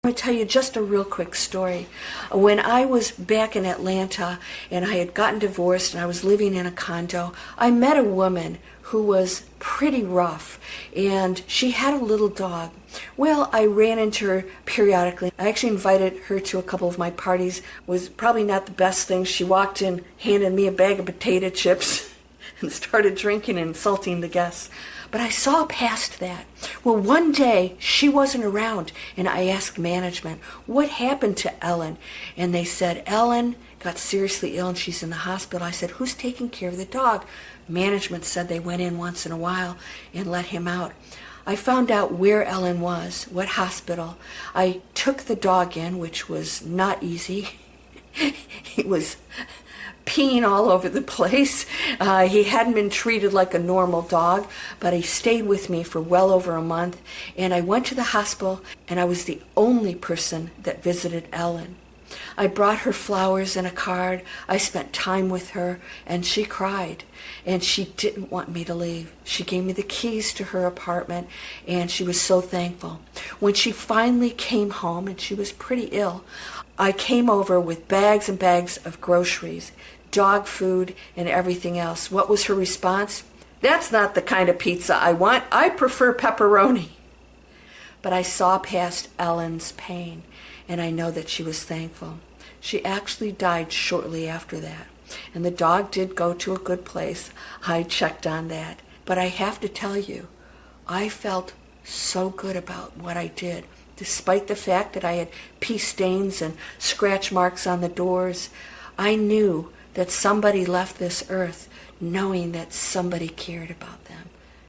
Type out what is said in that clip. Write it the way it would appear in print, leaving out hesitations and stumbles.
I'm going to tell you just a real quick story. When I was back in Atlanta and I had gotten divorced and I was living in a condo, I met a woman who was pretty rough, and she had a little dog. Well, I ran into her periodically. I actually invited her to a couple of my parties. It was probably not the best thing. She walked in, handed me a bag of potato chips and started drinking and insulting the guests. But I saw past that. Well, one day she wasn't around, and I asked management, what happened to Ellen? And they said, Ellen got seriously ill and she's in the hospital. I said, who's taking care of the dog? Management said they went in once in a while and let him out. I found out where Ellen was, what hospital. I took the dog in, which was not easy. He was peeing all over the place. He hadn't been treated like a normal dog, but he stayed with me for well over a month. And I went to the hospital, and I was the only person that visited Ellen. I brought her flowers and a card. I spent time with her, and she cried. And she didn't want me to leave. She gave me the keys to her apartment, and she was so thankful. When she finally came home, and she was pretty ill, I came over with bags and bags of groceries, dog food, and everything else. What was her response? That's not the kind of pizza I want. I prefer pepperoni. But I saw past Ellen's pain, and I know that she was thankful. She actually died shortly after that. And the dog did go to a good place. I checked on that. But I have to tell you, I felt so good about what I did. Despite the fact that I had pee stains and scratch marks on the doors, I knew that somebody left this earth knowing that somebody cared about them.